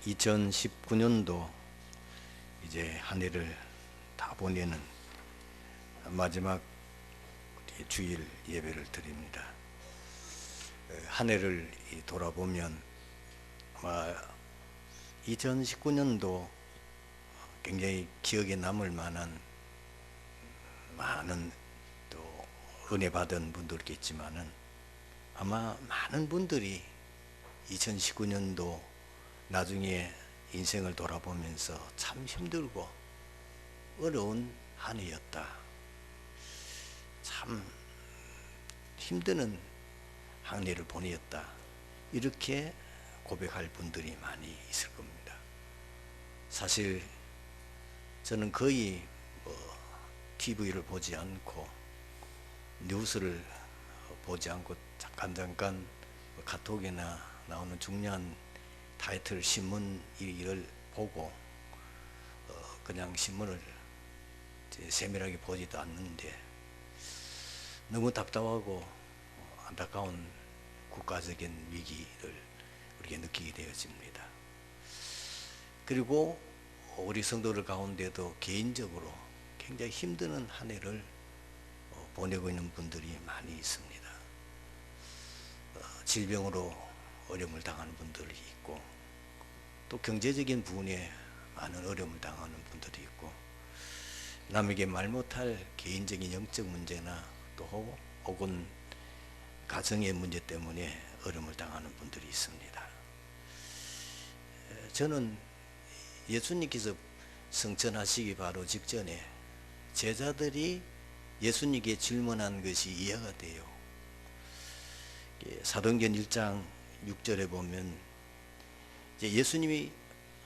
2019년도 이제 한 해를 다 보내는 마지막 주일 예배를 드립니다. 한 해를 돌아보면 아마 2019년도 굉장히 기억에 남을 만한 많은 또 은혜 받은 분들겠지만은 아마 많은 분들이 2019년도 나중에 인생을 돌아보면서 참 힘들고 어려운 한 해였다. 참 힘드는 한 해를 보냈다. 이렇게 고백할 분들이 많이 있을 겁니다. 사실 저는 거의 TV를 보지 않고 뉴스를 보지 않고 잠깐 카톡이나 나오는 중요한 타이틀 신문을 보고 그냥 신문을 세밀하게 보지도 않는데 너무 답답하고 안타까운 국가적인 위기를 우리가 느끼게 되어집니다. 그리고 우리 성도들 가운데도 개인적으로 굉장히 힘든 한 해를 보내고 있는 분들이 많이 있습니다. 질병으로 어려움을 당하는 분들이 있고 또 경제적인 부분에 많은 어려움을 당하는 분들이 있고 남에게 말 못할 개인적인 영적 문제나 또 혹은 가정의 문제 때문에 어려움을 당하는 분들이 있습니다. 저는 예수님께서 성천하시기 바로 직전에 제자들이 예수님께 질문한 것이 이해가 돼요. 사도행전 1장 6절에 보면 이제 예수님이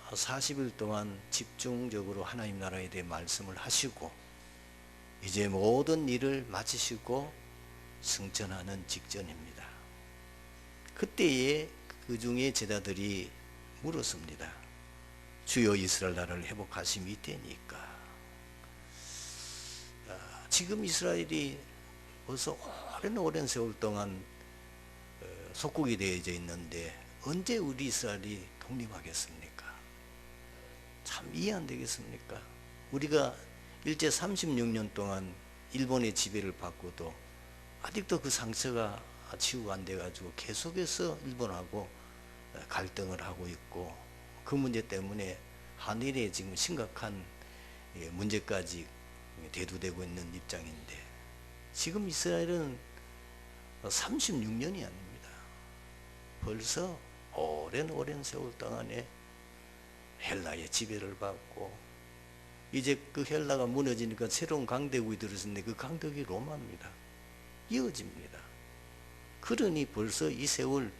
40일 동안 집중적으로 하나님 나라에 대해 말씀을 하시고 이제 모든 일을 마치시고 승천하는 직전입니다. 그때에 그 중에 제자들이 물었습니다. 주여 이스라엘 나라를 회복하심이 이때니까. 지금 이스라엘이 벌써 오랜 세월 동안 속국이 되어져 있는데 언제 우리 이스라엘이 독립하겠습니까? 참 이해 안 되겠습니까? 우리가 일제 36년 동안 일본의 지배를 받고도 아직도 그 상처가 치유가 안 돼가지고 계속해서 일본하고 갈등을 하고 있고 그 문제 때문에 한일에 지금 심각한 문제까지 대두되고 있는 입장인데 지금 이스라엘은 36년이 아닙니다. 벌써 오랜 세월 동안에 헬라의 지배를 받고 이제 그 헬라가 무너지니까 새로운 강대국이 들어섰는데 그 강대국이 로마입니다. 이어집니다. 그러니 벌써 이 세월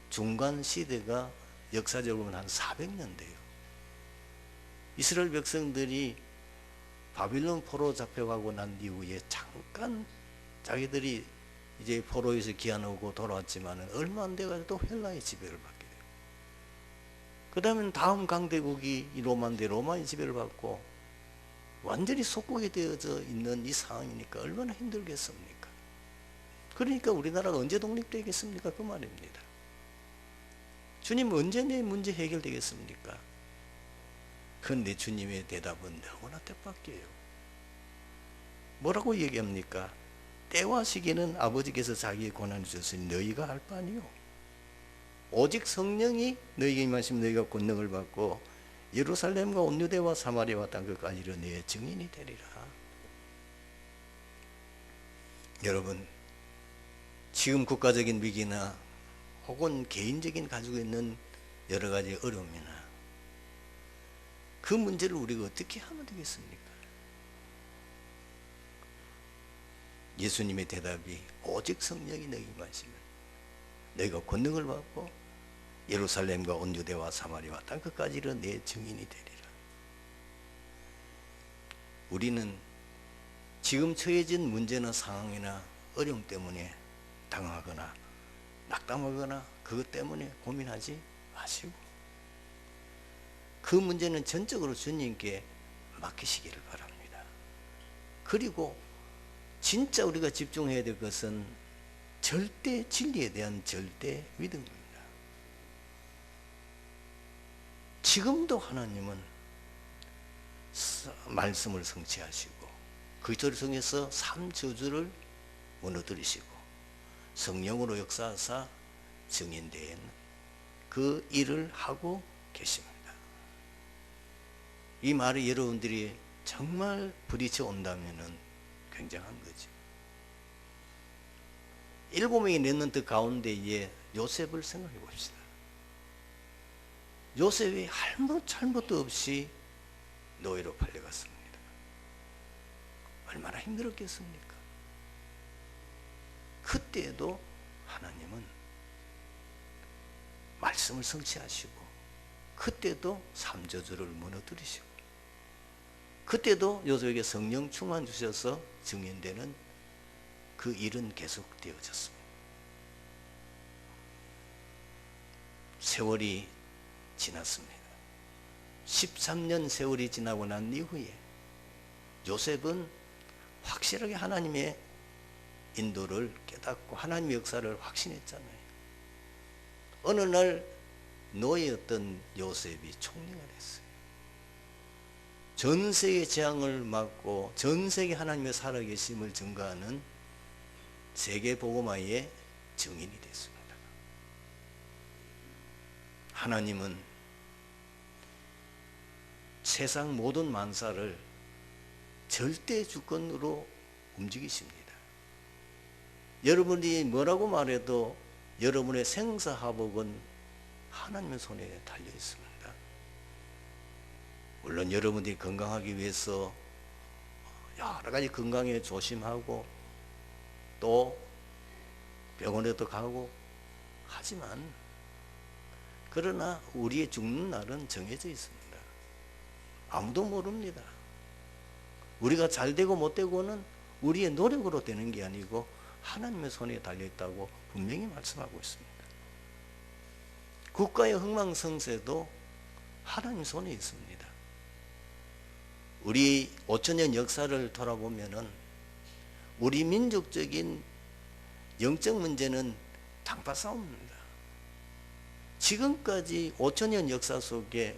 중간 시대가 역사적으로는 한 400년 돼요. 이스라엘 백성들이 바빌론 포로 잡혀가고 난 이후에 잠깐 자기들이 이제 포로에서 귀환하고 돌아왔지만 얼마 안 돼가지고 또 헬라의 지배를 받게 돼요. 그 다음에 다음 강대국이 로마인데 로마의 지배를 받고 완전히 속국이 되어져 있는 이 상황이니까 얼마나 힘들겠습니까? 그러니까 우리나라가 언제 독립되겠습니까? 그 말입니다. 주님 언제 내 문제 해결되겠습니까? 그런데 주님의 대답은 너무나 뜻밖이에요. 뭐라고 얘기합니까? 때와 시기는 아버지께서 자기의 권한을 주셨으니 너희가 할 바 아니요. 오직 성령이 너희에게 임하시면 너희가 권능을 받고 예루살렘과 온 유대와 사마리아와 땅 끝까지 이르러 내 증인이 되리라. 여러분, 지금 국가적인 위기나 혹은 개인적인 가지고 있는 여러 가지 어려움이나 그 문제를 우리가 어떻게 하면 되겠습니까? 예수님의 대답이 오직 성령이 너희 임하시면 너희가 권능을 받고 예루살렘과 온 유대와 사마리아와 땅 끝까지 이르러 내 증인이 되리라. 우리는 지금 처해진 문제나 상황이나 어려움 때문에 당하거나 낙담하거나 그것 때문에 고민하지 마시고 그 문제는 전적으로 주님께 맡기시기를 바랍니다. 그리고 진짜 우리가 집중해야 될 것은 절대 진리에 대한 절대 믿음입니다. 지금도 하나님은 말씀을 성취하시고 그리스도를 통해서 3저주를 무너뜨리시고 성령으로 역사하사 증인된 그 일을 하고 계십니다. 이 말이 여러분들이 정말 부딪혀 온다면 굉장한 거죠. 7명이 냈는트 가운데에 요셉을 생각해 봅시다. 요셉이 잘못도 없이 노예로 팔려갔습니다. 얼마나 힘들었겠습니까? 그때도 하나님은 말씀을 성취하시고 그때도 3저주를 무너뜨리시고 그때도 요셉에게 성령 충만 주셔서 증인되는 그 일은 계속되어졌습니다. 세월이 지났습니다. 13년 세월이 지나고 난 이후에 요셉은 확실하게 하나님의 인도를 깨닫고 하나님의 역사를 확신했잖아요. 어느 날 노예였던 요셉이 총리가 됐어요. 전 세계 재앙을 막고 전 세계 하나님의 살아계심을 증거하는 세계 복음화의 증인이 됐습니다. 하나님은 세상 모든 만사를 절대 주권으로 움직이십니다. 여러분이 뭐라고 말해도 여러분의 생사화복은 하나님의 손에 달려 있습니다. 물론 여러분들이 건강하기 위해서 여러 가지 건강에 조심하고 또 병원에도 가고 하지만 그러나 우리의 죽는 날은 정해져 있습니다. 아무도 모릅니다. 우리가 잘 되고 못 되고는 우리의 노력으로 되는 게 아니고 하나님의 손에 달려있다고 분명히 말씀하고 있습니다. 국가의 흥망성쇠도 하나님 손에 있습니다. 우리 5천년 역사를 돌아보면은 우리 민족적인 영적 문제는 당파 싸움입니다. 지금까지 5천년 역사 속에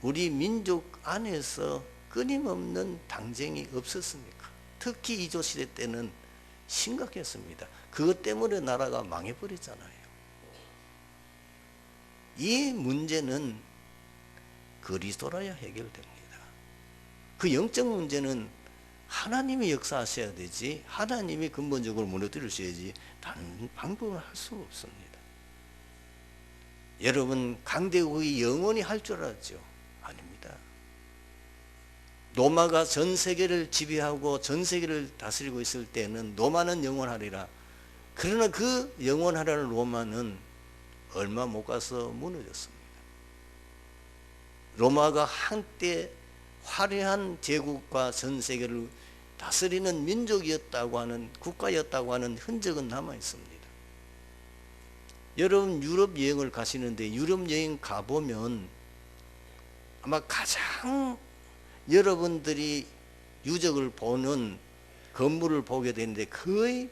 우리 민족 안에서 끊임없는 당쟁이 없었습니까? 특히 이조 시대 때는 심각했습니다. 그것 때문에 나라가 망해버렸잖아요. 이 문제는 그리스도라야 해결됩니다. 그 영적 문제는 하나님이 역사하셔야 되지 하나님이 근본적으로 무너뜨리셔야지 다른 방법을 할 수가 없습니다. 여러분 강대국이 영원히 할 줄 알았죠? 아닙니다. 로마가 전 세계를 지배하고 전 세계를 다스리고 있을 때는 로마는 영원하리라. 그러나 그 영원하라는 로마는 얼마 못 가서 무너졌습니다. 로마가 한때 화려한 제국과 전 세계를 다스리는 민족이었다고 하는 국가였다고 하는 흔적은 남아 있습니다. 여러분 유럽 여행을 가시는데 유럽 여행 가보면 아마 가장 여러분들이 유적을 보는 건물을 보게 되는데 거의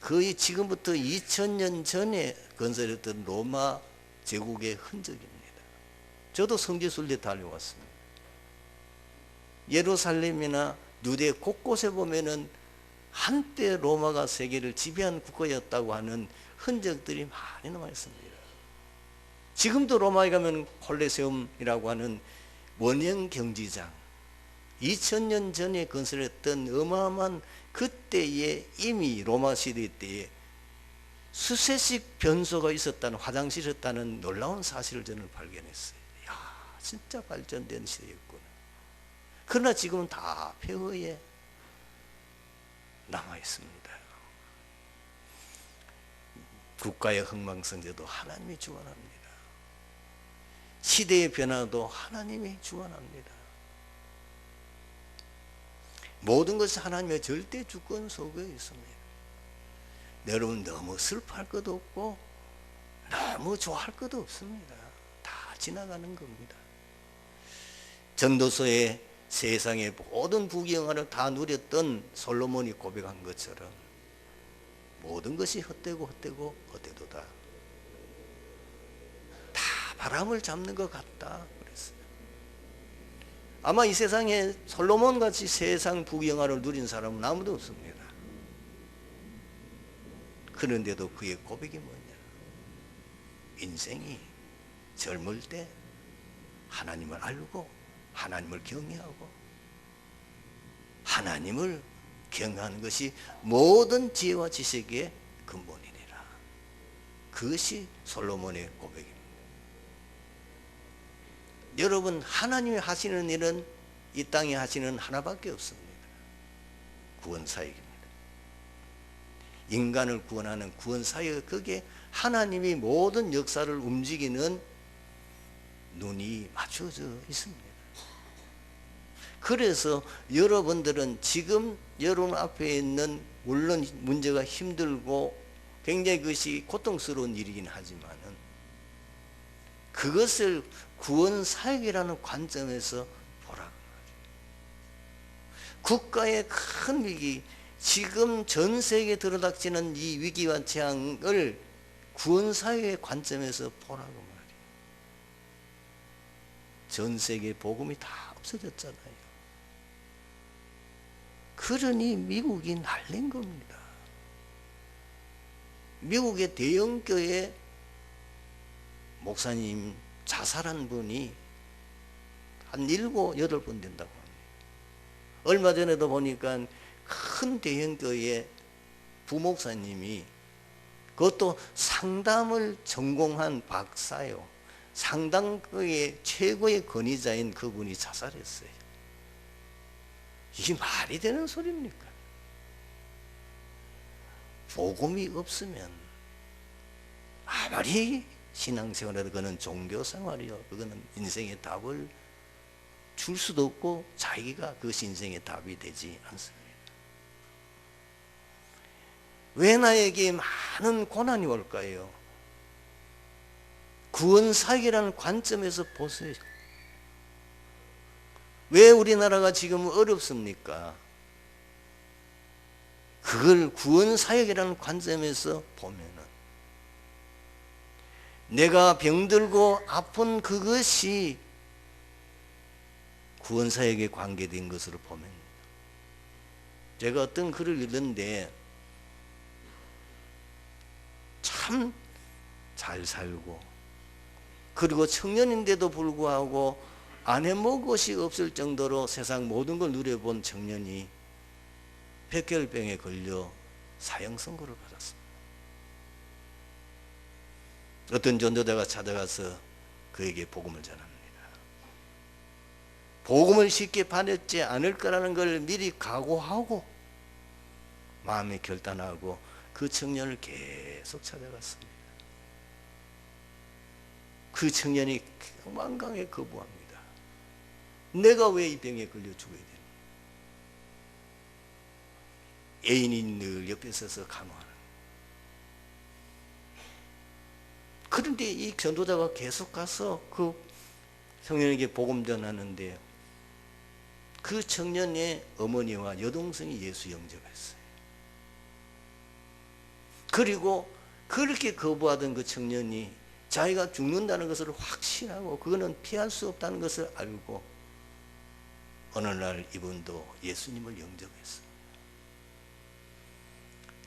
거의 지금부터 2000년 전에 건설했던 로마 제국의 흔적입니다. 저도 성지순례 달려왔습니다. 예루살렘이나 유대 곳곳에 보면은 한때 로마가 세계를 지배한 국가였다고 하는 흔적들이 많이 남아 있습니다. 지금도 로마에 가면 콜레세움이라고 하는 원형 경기장, 2000년 전에 건설했던 어마어마한 그때에 이미 로마 시대 때에 수세식 변소가 있었다는, 화장실이 있었다는 놀라운 사실을 저는 발견했어요. 이야, 진짜 발전된 시대였구나. 그러나 지금은 다 폐허에 남아 있습니다. 국가의 흥망성쇠도 하나님이 주관합니다. 시대의 변화도 하나님이 주관합니다. 모든 것이 하나님의 절대 주권 속에 있습니다. 여러분 너무 슬퍼할 것도 없고 너무 좋아할 것도 없습니다. 다 지나가는 겁니다. 전도서에 세상의 모든 부귀영화를 다 누렸던 솔로몬이 고백한 것처럼 모든 것이 헛되고 헛되고 헛되도다. 다 바람을 잡는 것 같다 그랬어요. 아마 이 세상에 솔로몬 같이 세상 부귀영화를 누린 사람은 아무도 없습니다. 그런데도 그의 고백이 뭐냐? 인생이 젊을 때 하나님을 알고 하나님을 경외하고 하나님을 경외하는 것이 모든 지혜와 지식의 근본이니라. 그것이 솔로몬의 고백입니다. 여러분, 하나님이 하시는 일은 이 땅에 하시는 하나밖에 없습니다. 구원사역입니다. 인간을 구원하는 구원사역, 그게 하나님이 모든 역사를 움직이는 눈이 맞춰져 있습니다. 그래서 여러분들은 지금 여러분 앞에 있는, 물론 문제가 힘들고 굉장히 그것이 고통스러운 일이긴 하지만은 그것을 구원사역이라는 관점에서 보라고 말이에요. 국가의 큰 위기, 지금 전 세계에 들어닥치는 이 위기와 재앙을 구원사역의 관점에서 보라고 말이에요. 전 세계 복음이 다 없어졌잖아요. 그러니 미국이 난린 겁니다. 미국의 대형교회 목사님 자살한 분이 한 7, 8번 된다고 합니다. 얼마 전에도 보니까 큰 대형교회 부목사님이, 그것도 상담을 전공한 박사요, 상담의 최고의 권위자인 그분이 자살했어요. 이게 말이 되는 소리입니까? 복음이 없으면 아무리 신앙생활해도 그거는 종교생활이요, 그거는 인생의 답을 줄 수도 없고 자기가 그것이 인생의 답이 되지 않습니다. 왜 나에게 많은 고난이 올까요? 구원사역이라는 관점에서 보세요. 왜 우리나라가 지금 어렵습니까? 그걸 구원사역이라는 관점에서 보면은, 내가 병들고 아픈 그것이 구원사역에 관계된 것으로 보면, 제가 어떤 글을 읽는데 참 잘 살고, 그리고 청년인데도 불구하고 안 해먹을 것이 없을 정도로 세상 모든 걸 누려본 청년이 백혈병에 걸려 사형 선고를 받았습니다. 어떤 전도자가 찾아가서 그에게 복음을 전합니다. 복음을 쉽게 받지 않을 거라는 걸 미리 각오하고 마음에 결단하고 그 청년을 계속 찾아갔습니다. 그 청년이 완강하게 거부합니다. 내가 왜 이 병에 걸려 죽어야 되니? 애인이 늘 옆에 서서 간호하는. 그런데 이 전도자가 계속 가서 그 청년에게 복음 전하는데, 그 청년의 어머니와 여동생이 예수 영접했어요. 그리고 그렇게 거부하던 그 청년이 자기가 죽는다는 것을 확신하고 그거는 피할 수 없다는 것을 알고 어느 날 이분도 예수님을 영접했어요.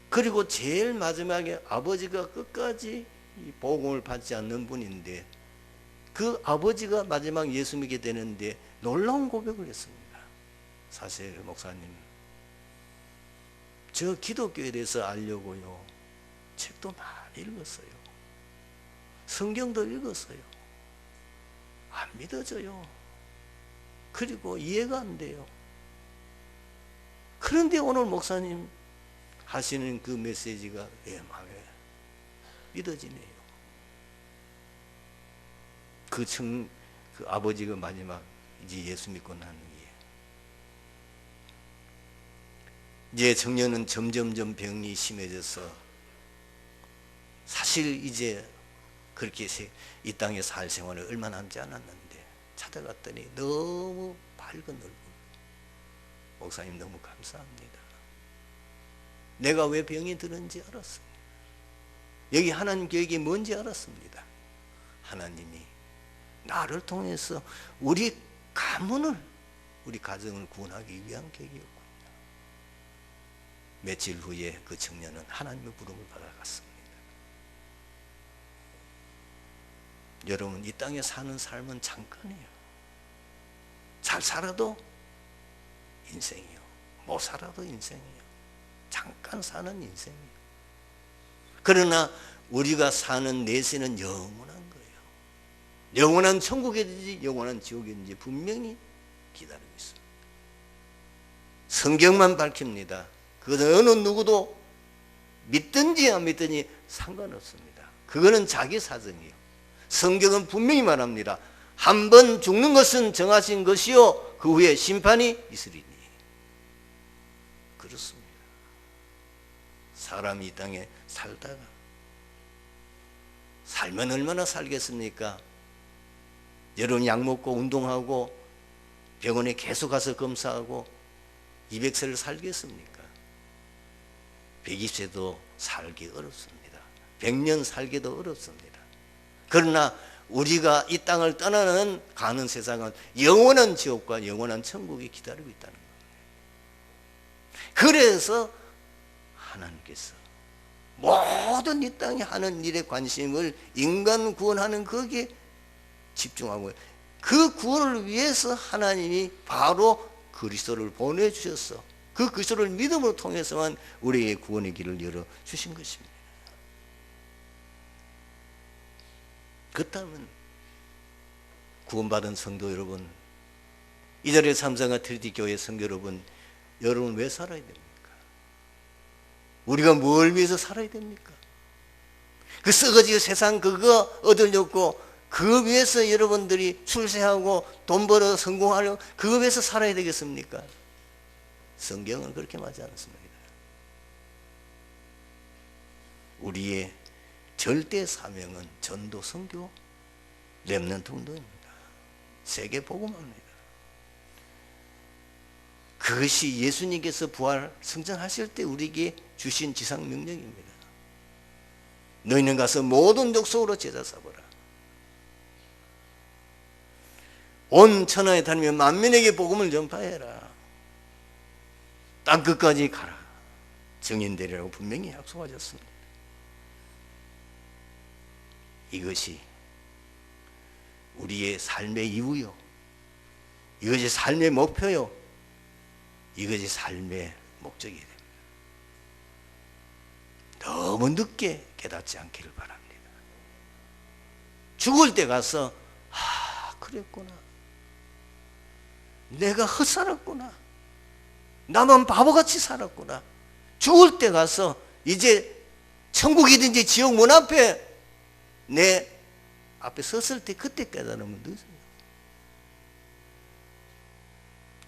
그리고 제일 마지막에 아버지가 끝까지 이 복음을 받지 않는 분인데, 그 아버지가 마지막 예수 믿게 되는데 놀라운 고백을 했습니다. 사실 목사님, 저 기독교에 대해서 알려고요, 책도 많이 읽었어요. 성경도 읽었어요. 안 믿어져요. 그리고 이해가 안 돼요. 그런데 오늘 목사님 하시는 그 메시지가 내 마음에 믿어지네요. 그 아버지가 마지막 이제 예수 믿고 난 후에 이제 청년은 점점점 병이 심해져서 사실 이제 그렇게 이 땅에 살 생활을 얼마 남지 않았는데 찾아갔더니 너무 밝은 얼굴. 목사님 너무 감사합니다. 내가 왜 병이 들었는지 알았습니다. 여기 하나님 계획이 뭔지 알았습니다. 하나님이 나를 통해서 우리 가문을, 우리 가정을 구원하기 위한 계기였군요. 며칠 후에 그 청년은 하나님의 부름을 받아갔습니다. 여러분, 이 땅에 사는 삶은 잠깐이에요. 잘 살아도 인생이요, 못 살아도 인생이요. 잠깐 사는 인생이요. 그러나 우리가 사는 내세는 영원한 거예요. 영원한 천국이든지 영원한 지옥이든지 분명히 기다리고 있습니다. 성경만 밝힙니다. 그것은 어느 누구도 믿든지 안 믿든지 상관없습니다. 그거는 자기 사정이에요. 성경은 분명히 말합니다. 한 번 죽는 것은 정하신 것이요 그 후에 심판이 있으리니. 그렇습니다. 사람이 이 땅에 살다가 살면 얼마나 살겠습니까? 여러분, 약 먹고 운동하고 병원에 계속 가서 검사하고 200세를 살겠습니까? 120세도 살기 어렵습니다. 100년 살기도 어렵습니다. 그러나 우리가 이 땅을 떠나는 가는 세상은 영원한 지옥과 영원한 천국이 기다리고 있다는 겁니다. 그래서 하나님께서 모든 이 땅에 하는 일에 관심을 인간 구원하는 거기에 집중하고, 그 구원을 위해서 하나님이 바로 그리스도를 보내주셨어. 그 그리스도를 믿음으로 통해서만 우리의 구원의 길을 열어주신 것입니다. 그렇다면 구원받은 성도 여러분, 이 자리에 참석한 트리티 교회 성도 여러분, 여러분 왜 살아야 됩니까? 우리가 뭘 위해서 살아야 됩니까? 그 썩어지고 세상 그거 얻으려고 그 위해서 여러분들이 출세하고 돈 벌어 성공하려고 그거 위해서 살아야 되겠습니까? 성경은 그렇게 말하지 않습니다. 우리의 절대 사명은 전도, 선교, 렘넌트 운동입니다. 세계 복음화입니다. 그것이 예수님께서 부활 승천하실 때 우리에게 주신 지상 명령입니다. 너희는 가서 모든 족속으로 제자 삼으라. 온 천하에 다니며 만민에게 복음을 전파해라. 땅 끝까지 가라. 증인되리라고 분명히 약속하셨습니다. 이것이 우리의 삶의 이유요, 이것이 삶의 목표요, 이것이 삶의 목적이 됩니다. 너무 늦게 깨닫지 않기를 바랍니다. 죽을 때 가서 그랬구나, 내가 헛살았구나, 나만 바보같이 살았구나. 죽을 때 가서 이제 천국이든지 지옥 문 앞에 내 앞에 섰을 때 그때 깨달으면 늦어요.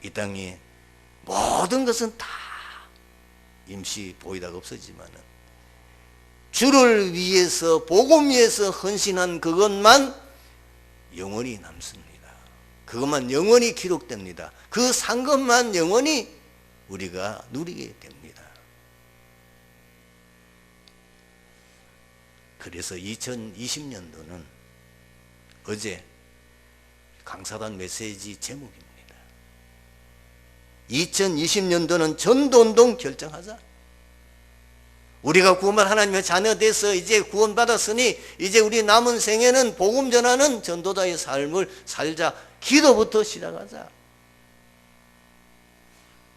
이 땅에 모든 것은 다 임시 보이다가 없어지만은 주를 위해서 복음 위해서 헌신한 그것만 영원히 남습니다. 그것만 영원히 기록됩니다. 그 산 것만 영원히 우리가 누리게 됩니다. 그래서 2020년도는 어제 강사단 메시지 제목입니다. 2020년도는 전도운동 결정하자. 우리가 구원받은 하나님의 자녀 돼서 이제 구원받았으니 이제 우리 남은 생애는 복음 전하는 전도자의 삶을 살자. 기도부터 시작하자.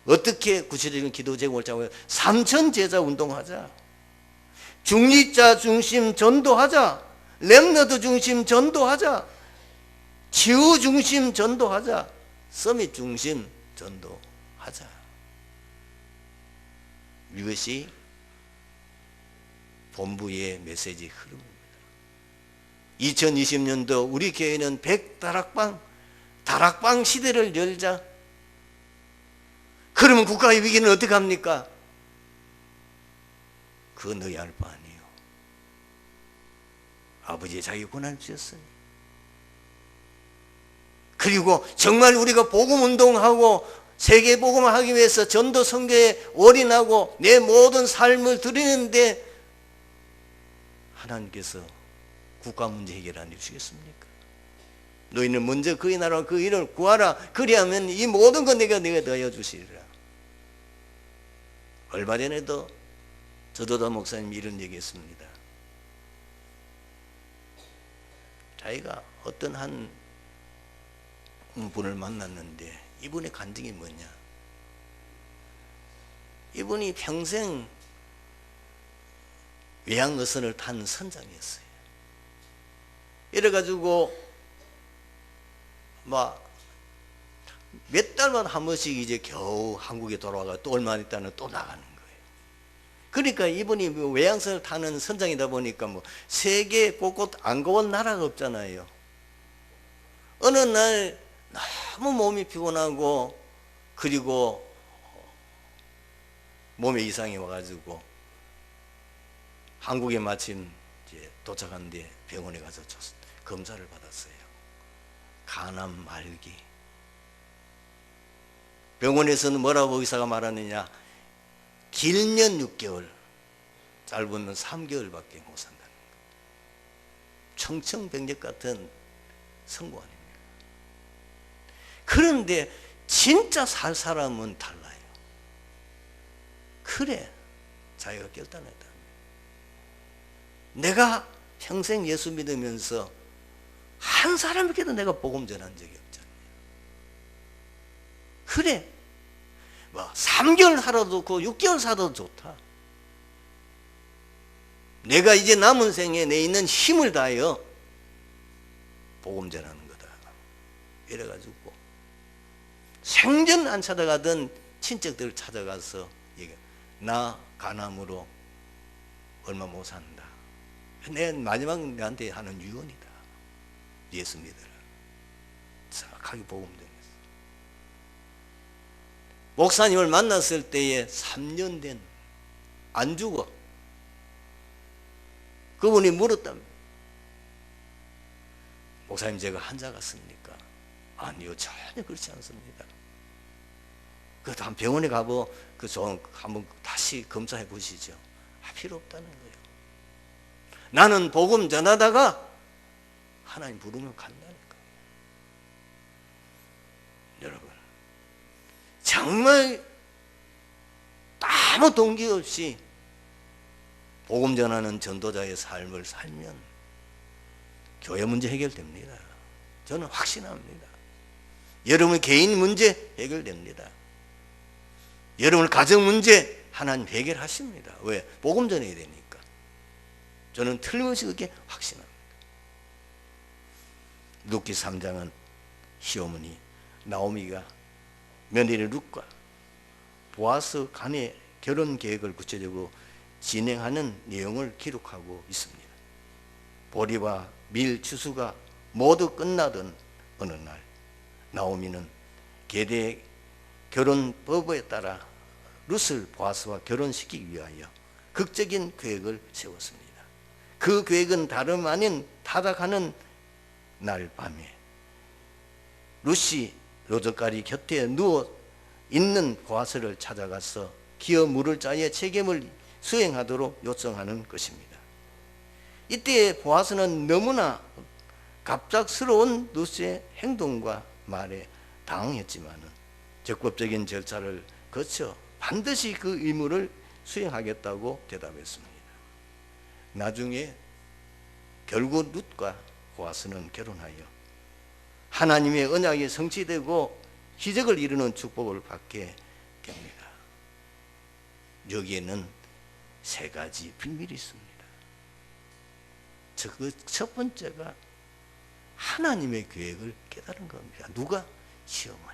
어떻게 구체적인 기도 제목을 짜고 3천 제자 운동하자. 중립자 중심 전도하자. 렘너드 중심 전도하자. 치유 중심 전도하자. 서밋 중심 전도하자. 이것이 본부의 메시지 흐름입니다. 2020년도 우리 교회는 100다락방 시대를 열자. 그러면 국가의 위기는 어떻게 합니까? 그거 너희 알 바 아니에요. 아버지의 자기 권한을 주셨으니. 그리고 정말 우리가 복음운동하고 세계복음을 하기 위해서 전도 선교에 올인하고 내 모든 삶을 드리는데 하나님께서 국가 문제 해결 안 해주시겠습니까? 너희는 먼저 그의 나라와 그 일을 구하라. 그리하면 이 모든 것 내가 더하여 주시리라. 얼마 전에도 저도다 목사님이 이런 얘기했습니다. 자기가 어떤 한 분을 만났는데 이분의 간증이 뭐냐? 이분이 평생 외양어선을 탄 선장이었어요. 이래가지고 몇 달마다 한 번씩 이제 겨우 한국에 돌아와가 또 얼마 있다는 또 나가는 거예요. 그러니까 이분이 외양선을 타는 선장이다 보니까 세계 곳곳 안 가본 나라가 없잖아요. 어느 날 너무 몸이 피곤하고 그리고 몸에 이상이 와가지고 한국에 마침 이제 도착한데 병원에 가서 검사를 받았어요. 간암 말기. 병원에서는 뭐라고 의사가 말하느냐? 길면 6개월, 짧으면 3개월밖에 못 산다는 거예요. 청청병력 같은 선고 아닙니까? 그런데 진짜 살 사람은 달라요. 그래, 자기가 결단했다. 내가 평생 예수 믿으면서 한 사람에게도 내가 복음 전한 적이 없잖아요. 그래, 3개월 살아도 좋고 6개월 살아도 좋다. 내가 이제 남은 생에 내 있는 힘을 다하여 복음 전하는 거다. 이래가지고 생전 안 찾아가던 친척들을 찾아가서 나 간암으로 얼마 못 산다. 내 마지막 내한테 하는 유언이다. 예수 믿어라. 정확하게 복음 전했어. 목사님을 만났을 때에 3년 된 안 죽어. 그분이 물었답니다. 목사님, 제가 환자 같습니까? 아니요, 전혀 그렇지 않습니다. 그 다음 병원에 가보 한번 다시 검사해 보시죠. 필요 없다는 거예요. 나는 복음 전하다가 하나님 부르면 간다니까. 여러분, 정말 아무 동기 없이 복음 전하는 전도자의 삶을 살면 교회 문제 해결됩니다. 저는 확신합니다. 여러분의 개인 문제 해결됩니다. 여러분의 가정 문제 하나님 해결하십니다. 왜? 복음 전해야 되니까. 저는 틀림없이 그렇게 확신합니다. 룻기 3장은 시어머니 나오미가 며느리 룻과 보아스 간의 결혼 계획을 구체적으로 진행하는 내용을 기록하고 있습니다. 보리와 밀 추수가 모두 끝나던 어느 날 나오미는 게대 결혼법에 따라 룻을 보아스와 결혼시키기 위하여 극적인 계획을 세웠습니다. 그 계획은 다름 아닌 타작하는 날 밤에 룻이 로젓가리 곁에 누워 있는 보아스를 찾아가서 기어 물을 짜에 책임을 수행하도록 요청하는 것입니다. 이때 보아스는 너무나 갑작스러운 룻의 행동과 말에 당황했지만 적법적인 절차를 거쳐 반드시 그 의무를 수행하겠다고 대답했습니다. 나중에 결국 룻과 보아스는 결혼하여 하나님의 언약이 성취되고 기적을 이루는 축복을 받게 됩니다. 여기에는 3가지 비밀이 있습니다. 그 첫 번째가 하나님의 계획을 깨달은 겁니다. 누가? 시어머니가.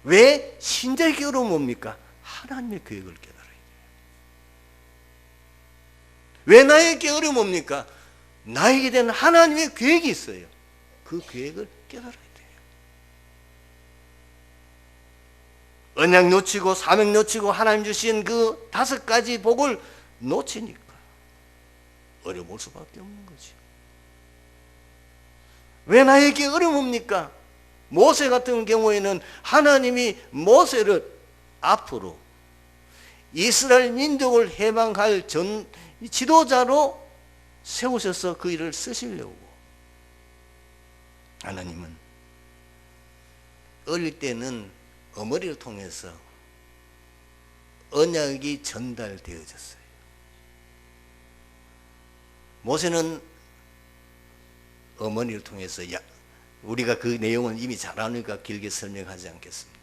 왜 신자의 계획은 뭡니까? 하나님의 계획을 깨달아야 돼요. 왜 나의 계획이 뭡니까? 나에게 대한 하나님의 계획이 있어요. 그 계획을 깨달아야 돼요. 언약 놓치고 사명 놓치고 하나님 주신 그 5가지 복을 놓치니까 어려울 수밖에 없는 거죠. 왜 나에게 어려웁니까? 모세 같은 경우에는 하나님이 모세를 앞으로 이스라엘 민족을 해방할 지도자로 세우셔서 그 일을 쓰시려고 하나님은 어릴 때는 어머니를 통해서 언약이 전달되어졌어요. 모세는 어머니를 통해서, 우리가 그 내용은 이미 잘 아니까 길게 설명하지 않겠습니다.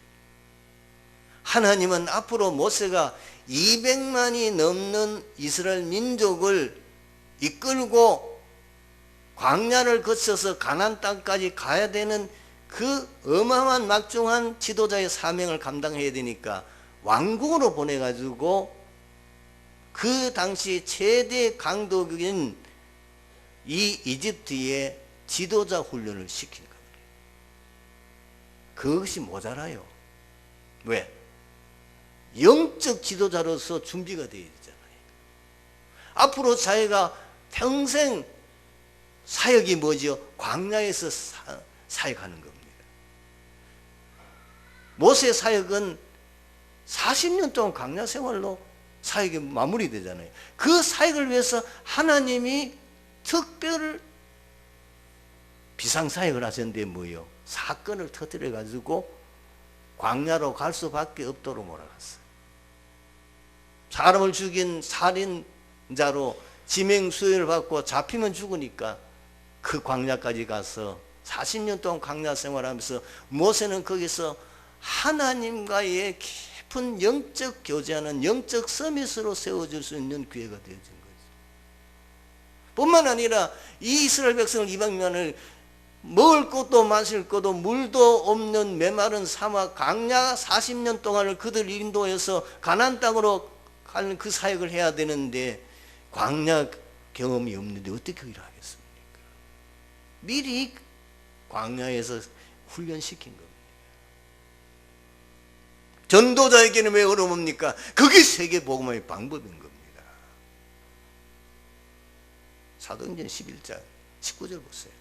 하나님은 앞으로 모세가 200만이 넘는 이스라엘 민족을 이끌고 광야를 거쳐서 가나안 땅까지 가야 되는 그 어마어마한 막중한 지도자의 사명을 감당해야 되니까 왕궁으로 보내가지고 그 당시 최대 강도인 이 이집트의 지도자 훈련을 시킨 겁니다. 그것이 모자라요. 왜? 영적 지도자로서 준비가 되어야 되잖아요. 앞으로 자기가 평생 사역이 뭐죠? 광야에서 사역하는 겁니다. 모세의 사역은 40년 동안 광야 생활로 사역이 마무리되잖아요. 그 사역을 위해서 하나님이 특별 비상사역을 하셨는데 뭐요? 사건을 터뜨려 가지고 광야로 갈 수밖에 없도록 몰아갔어요. 사람을 죽인 살인자로 지명수혜를 받고 잡히면 죽으니까 그 광야까지 가서 40년 동안 광야 생활하면서 모세는 거기서 하나님과의 깊은 영적 교제하는 영적 서밋으로 세워줄 수 있는 기회가 되어진 거죠. 뿐만 아니라 이 이스라엘 백성을 이방인을 먹을 것도 마실 것도 물도 없는 메마른 사막 광야 40년 동안을 그들 인도해서 가나안 땅으로 가는 그 사역을 해야 되는데 광야 경험이 없는데 어떻게 일을 하겠습니까? 미리 광야에서 훈련시킨 겁니다. 전도자에게는 왜 어려웁니까? 그게 세계 복음의 방법인 겁니다. 사도행전 11장 19절 보세요.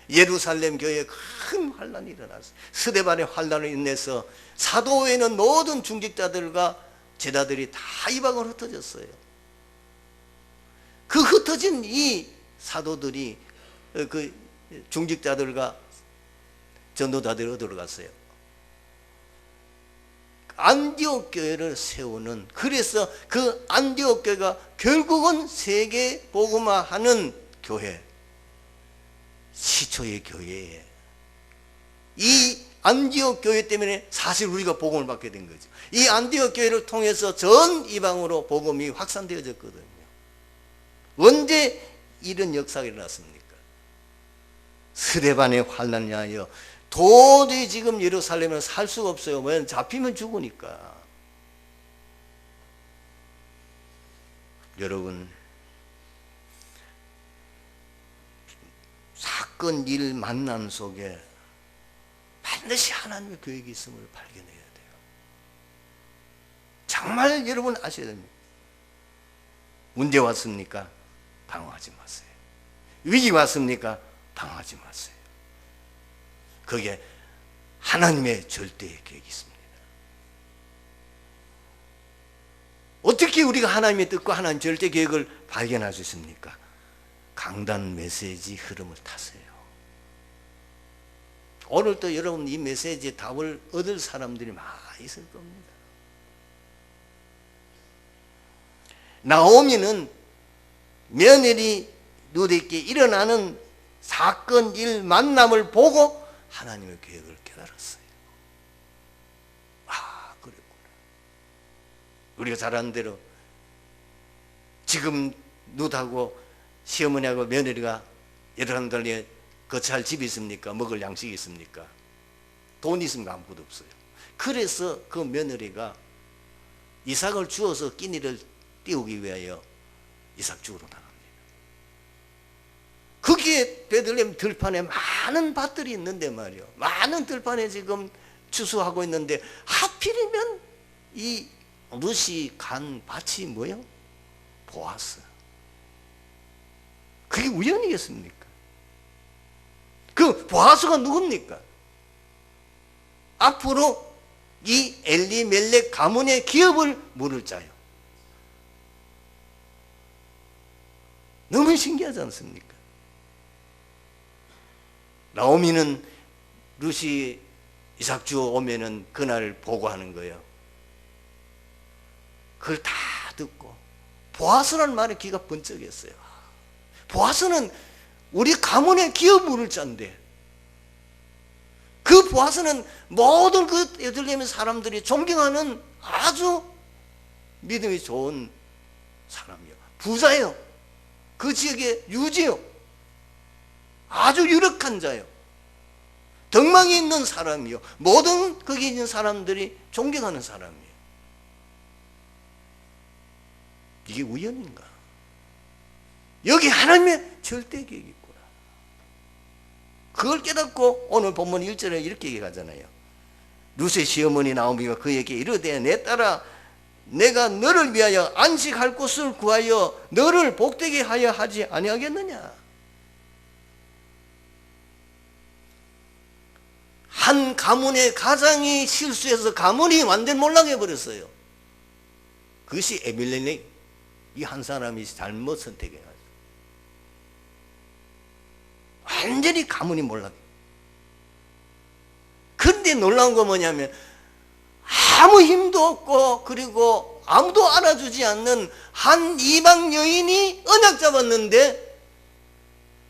예루살렘 교회에 큰 환란이 일어났어요. 스데반의 환란을 인해서 사도회는 모든 중직자들과 제자들이 다 이방으로 흩어졌어요. 그 흩어진 이 사도들이 그 중직자들과 전도자들이 어디로 갔어요? 안디옥 교회를 세우는, 그래서 그 안디옥 교회가 결국은 세계 복음화하는 교회, 시초의 교회에, 이 안디옥 교회 때문에 사실 우리가 복음을 받게 된 거죠. 이 안디옥 교회를 통해서 전 이방으로 복음이 확산되어졌거든요. 언제 이런 역사가 일어났습니까? 스데반의 환난에 하여 도저히 지금 예루살렘에 살 수가 없어요. 왜냐하면 잡히면 죽으니까. 여러분, 사건, 일, 만남 속에 반드시 하나님의 계획이 있음을 발견해야 돼요. 정말 여러분 아셔야 됩니다. 문제 왔습니까? 당황하지 마세요. 위기 왔습니까? 당황하지 마세요. 그게 하나님의 절대의 계획이 있습니다. 어떻게 우리가 하나님의 뜻과 하나님의 절대 계획을 발견할 수 있습니까? 강단 메시지 흐름을 타세요. 오늘도 여러분 이 메시지에 답을 얻을 사람들이 많이 있을 겁니다. 나오미는 며느리 룻에게 일어나는 사건, 일, 만남을 보고 하나님의 계획을 깨달았어요. 아, 그랬구나. 우리가 잘 아는 대로 지금 룻하고 시어머니하고 며느리가 여러분들이 거처할 집이 있습니까? 먹을 양식이 있습니까? 돈 있습니까? 아무것도 없어요. 그래서 그 며느리가 이삭을 주어서 끼니를 띄우기 위하여 이삭 죽으러 나갑니다. 거기에 베들레헴 들판에 많은 밭들이 있는데 말이요. 많은 들판에 지금 추수하고 있는데 하필이면 이 룻이 간 밭이 뭐예요? 보아스. 그게 우연이겠습니까? 그 보아스가 누굽니까? 앞으로 이 엘리멜렉 가문의 기업을 물을 자요. 너무 신기하지 않습니까? 나오미는 룻이 이삭주 오면은 그날 보고하는 거예요. 그걸 다 듣고 보아스라는 말에 귀가 번쩍했어요. 보아스는 우리 가문의 기업 물을 자인데, 그 보아스는 모든 그 베들레헴 사람들이 존경하는 아주 믿음이 좋은 사람이요, 부자예요. 그 지역의 유지요, 아주 유력한 자요, 덕망이 있는 사람이요, 모든 거기 있는 사람들이 존경하는 사람이에요. 이게 우연인가? 여기 하나님의 절대 계획이 있구나. 그걸 깨닫고 오늘 본문 1절에 이렇게 얘기하잖아요. 룻의 시어머니 나오미가 그에게 이르되 내 딸아, 내가 너를 위하여 안식할 곳을 구하여 너를 복되게 하여 하지 아니하겠느냐. 한 가문의 가장이 실수해서 가문이 완전 몰락해 버렸어요. 그것이 에빌멜렉, 이 한 사람이 잘못 선택해가지고 완전히 가문이 몰락해. 그런데 놀라운 건 뭐냐면 아무 힘도 없고 그리고 아무도 알아주지 않는 한 이방 여인이 언약 잡았는데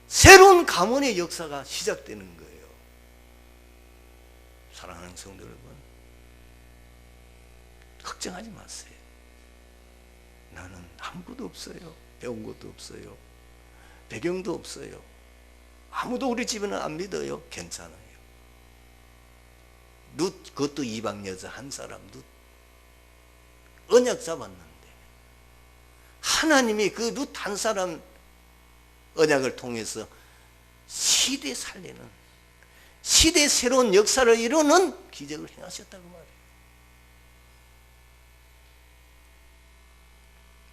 새로운 가문의 역사가 시작되는 거예요. 사랑하는 성도 여러분, 걱정하지 마세요. 나는 아무것도 없어요. 배운 것도 없어요. 배경도 없어요. 아무도 우리 집에는 안 믿어요. 괜찮아요. 룻, 그것도 이방 여자 한 사람, 룻 언약 잡았는데 하나님이 그 룻 한 사람 언약을 통해서 시대 살리는, 시대 새로운 역사를 이루는 기적을 행하셨다고 말해요.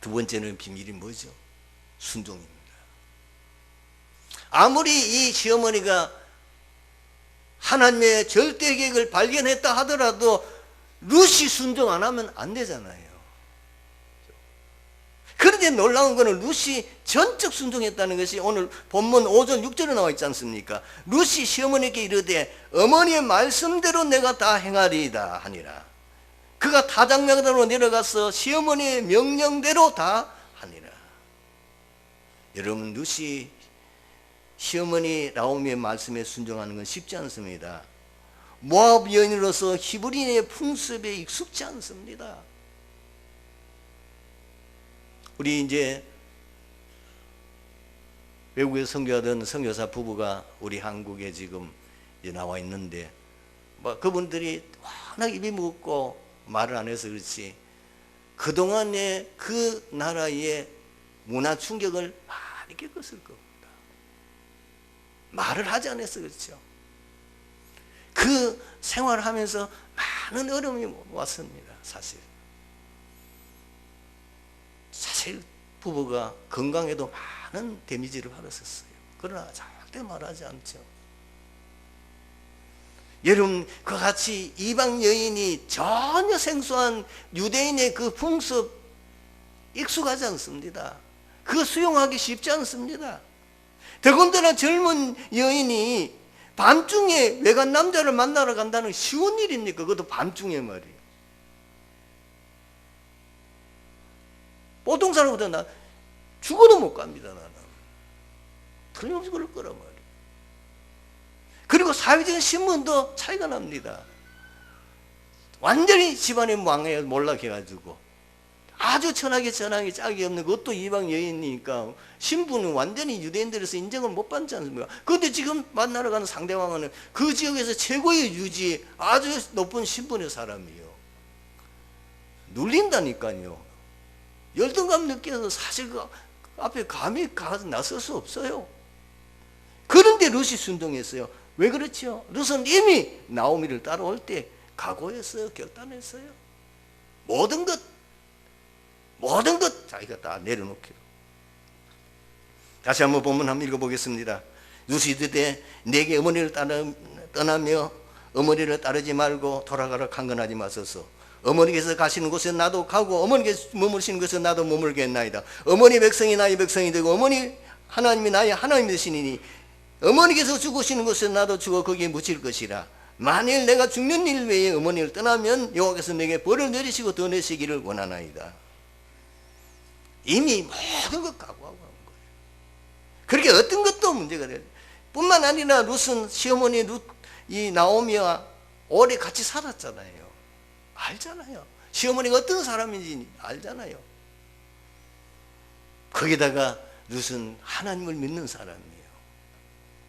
두 번째는 비밀이 뭐죠? 순종입니다. 아무리 이 시어머니가 하나님의 절대 계획을 발견했다 하더라도 룻이 순종 안 하면 안 되잖아요. 그런데 놀라운 것은 룻이 전적 순종했다는 것이 오늘 본문 5절 6절에 나와 있지 않습니까? 룻이 시어머니에게 이르되 어머니의 말씀대로 내가 다 행하리이다 하니라. 그가 타작명으로 내려가서 시어머니의 명령대로 다 하니라. 여러분, 룻이 시어머니 나오미의 말씀에 순종하는 건 쉽지 않습니다. 모압 여인으로서 히브리인의 풍습에 익숙지 않습니다. 우리 이제 외국에 선교하던 선교사 부부가 우리 한국에 지금 이제 나와 있는데, 그분들이 워낙 입이 무겁고 말을 안 해서 그렇지 그동안의 그 나라의 문화 충격을 많이 겪었을 겁니다. 말을 하지 않아서 그렇죠. 그 생활을 하면서 많은 어려움이 왔습니다. 사실 부부가 건강에도 많은 데미지를 받았었어요. 그러나 절대 말하지 않죠. 여러분, 그와 같이 이방 여인이 전혀 생소한 유대인의 그 풍습 익숙하지 않습니다. 그거 수용하기 쉽지 않습니다. 더군다나 젊은 여인이 밤중에 외간 남자를 만나러 간다는 쉬운 일입니까? 그것도 밤중에 말이에요. 보통 사람보다 나 죽어도 못 갑니다. 나는 틀림없이 그럴 거란 말이에요. 그리고 사회적인 신분도 차이가 납니다. 완전히 집안의 망에 몰락해가지고 아주 천하게 짝이 없는 그것도 이방 여인이니까 신분은 완전히 유대인들에서 인정을 못 받지 않습니까? 그런데 지금 만나러 가는 상대방은 그 지역에서 최고의 유지, 아주 높은 신분의 사람이에요. 눌린다니까요. 열등감 느껴서 사실 그 앞에 감히 가서 나설 수 없어요. 그런데 룻이 순종했어요. 왜 그렇죠? 룻은 이미 나오미를 따라올 때 각오했어요. 결단했어요. 모든 것 자기가 다 내려놓기로. 다시 한번 본문 한번 읽어보겠습니다. 룻이 이르되 내게 어머니를 떠나며 어머니를 따르지 말고 돌아가라 강건하지 마소서. 어머니께서 가시는 곳에 나도 가고 어머니께서 머무르시는 곳에 나도 머물겠나이다. 어머니 백성이 나의 백성이 되고 어머니 하나님이 나의 하나님이 되시니니 어머니께서 죽으시는 곳에 나도 죽어 거기에 묻힐 것이라. 만일 내가 죽는 일 외에 어머니를 떠나면 여호와께서 내게 벌을 내리시고 더 내시기를 원하나이다. 이미 모든 것 각오하고 한 거예요. 그렇게 어떤 것도 문제가 돼요. 뿐만 아니라 룻은 시어머니 이 나오미와 오래 같이 살았잖아요. 알잖아요. 시어머니가 어떤 사람인지 알잖아요. 거기다가 룻은 하나님을 믿는 사람이에요.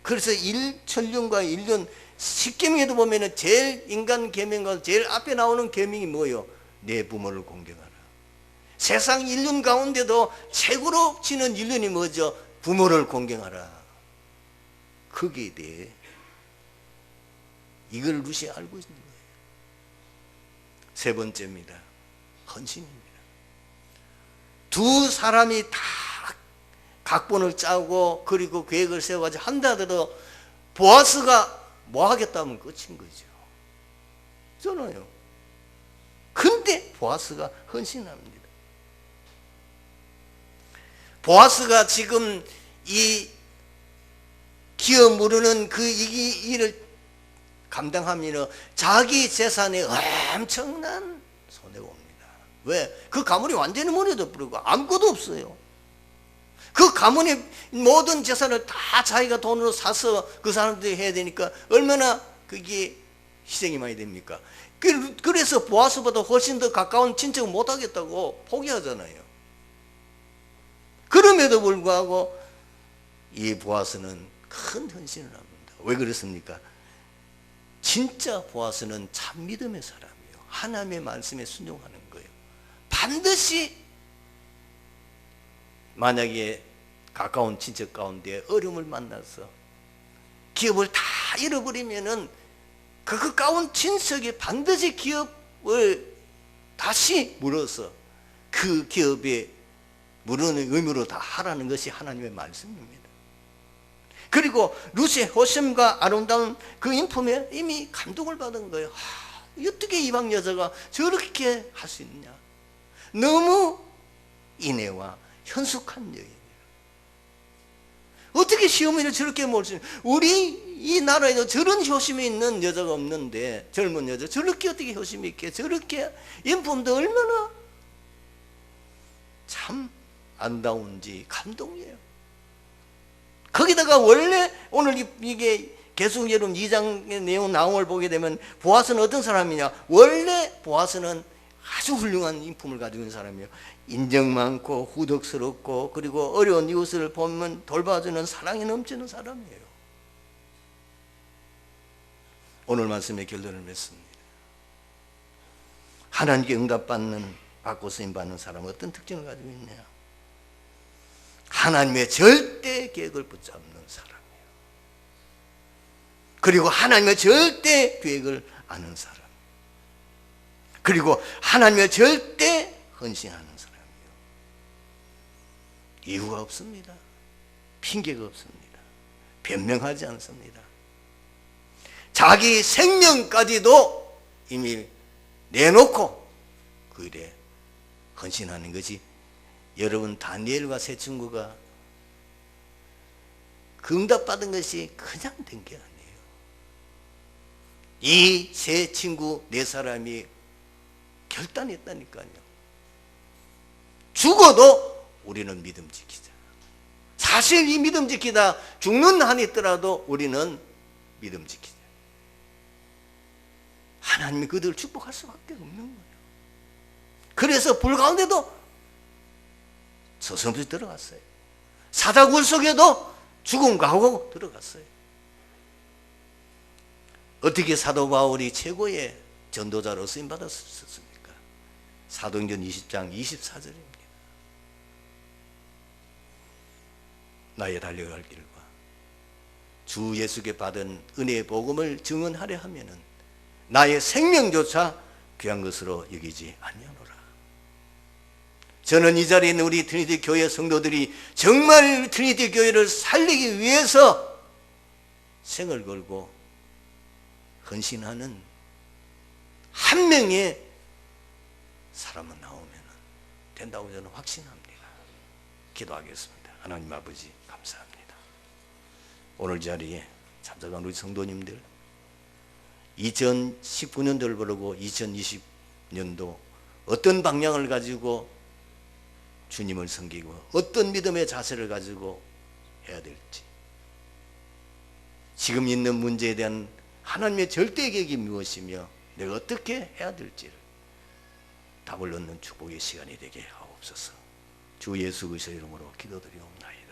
그래서 1천년과 1년 십계명에도 보면은 제일 인간 계명과 제일 앞에 나오는 계명이 뭐예요? 내 부모를 공경하라. 세상 인륜 가운데도 최고로 치는 인륜이 뭐죠? 부모를 공경하라. 거기에 대해 이걸 룻이 알고 있는 거예요. 세 번째입니다. 헌신입니다. 두 사람이 다 각본을 짜고 그리고 계획을 세워가지고 한다 하더라도 보아스가 뭐 하겠다면 끝인 거죠. 저는요. 근데 보아스가 헌신합니다. 보아스가 지금 이 기어 무르는 그 일을 감당하면 자기 재산에 엄청난 손해가 옵니다. 왜? 그 가문이 완전히 무너져 버리고 아무것도 없어요. 그 가문의 모든 재산을 다 자기가 돈으로 사서 그 사람들이 해야 되니까 얼마나 그게 희생이 많이 됩니까? 그래서 보아스보다 훨씬 더 가까운 친척을 못 하겠다고 포기하잖아요. 그럼에도 불구하고 이 보아스는 큰 헌신을 합니다. 왜 그렇습니까? 진짜 보아스는 참 믿음의 사람이에요. 하나님의 말씀에 순종하는 거예요. 반드시 만약에 가까운 친척 가운데 어려움을 만나서 기업을 다 잃어버리면은 그 가까운 친척이 반드시 기업을 다시 물어서 그 기업에 물으는 의무로 다 하라는 것이 하나님의 말씀입니다. 그리고 룻의 호셈과 아름다운 그 인품에 이미 감동을 받은 거예요. 어떻게 이방 여자가 저렇게 할 수 있느냐. 너무 인애와 현숙한 여인이에요. 어떻게 시어머니를 저렇게 몰 수 있냐. 우리 이 나라에도 저런 효심이 있는 여자가 없는데, 젊은 여자 저렇게 어떻게 효심이 있게, 저렇게 인품도 얼마나 참 아름다운지 감동이에요. 거기다가 원래 오늘 이게 계속 여러분 2장의 내용 나옴을 보게 되면 보아스는 어떤 사람이냐. 원래 보아스는 아주 훌륭한 인품을 가지고 있는 사람이에요. 인정 많고 후덕스럽고 그리고 어려운 이웃을 보면 돌봐주는 사랑이 넘치는 사람이에요. 오늘 말씀의 결론을 맺습니다. 하나님께 받고 쓰임받는 사람은 어떤 특징을 가지고 있냐. 하나님의 절대 계획을 붙잡는 사람이에요. 그리고 하나님의 절대 계획을 아는 사람. 그리고 하나님의 절대 헌신하는 사람이에요. 이유가 없습니다. 핑계가 없습니다. 변명하지 않습니다. 자기 생명까지도 이미 내놓고 그 일에 헌신하는 것이, 여러분 다니엘과 세 친구가 그 응답받은 것이 그냥 된 게 아니에요. 이 세 친구 네 사람이 결단했다니까요. 죽어도 우리는 믿음 지키자. 사실 이 믿음 지키다 죽는 한이 있더라도 우리는 믿음 지키자. 하나님이 그들을 축복할 수밖에 없는 거예요. 그래서 불 가운데도 서슴없이 들어갔어요. 사자굴 속에도 죽음과 하고 들어갔어요. 어떻게 사도 바울이 최고의 전도자로 쓰임받았습니까? 사도행전 20장 24절입니다. 나의 달려갈 길과 주 예수께 받은 은혜의 복음을 증언하려 하면은 나의 생명조차 귀한 것으로 여기지 아니하노라. 저는 이 자리에 있는 우리 트리니티 교회 성도들이 정말 트리니티 교회를 살리기 위해서 생을 걸고 헌신하는 한 명의 사람은 나오면 된다고 저는 확신합니다. 기도하겠습니다. 하나님 아버지 감사합니다. 오늘 자리에 참석한 우리 성도님들, 2019년도를 보내고 2020년도 어떤 방향을 가지고 주님을 섬기고 어떤 믿음의 자세를 가지고 해야 될지, 지금 있는 문제에 대한 하나님의 절대 계획이 무엇이며 내가 어떻게 해야 될지를 답을 얻는 축복의 시간이 되게 하옵소서. 주 예수 그리스도의 이름으로 기도드리옵나이다.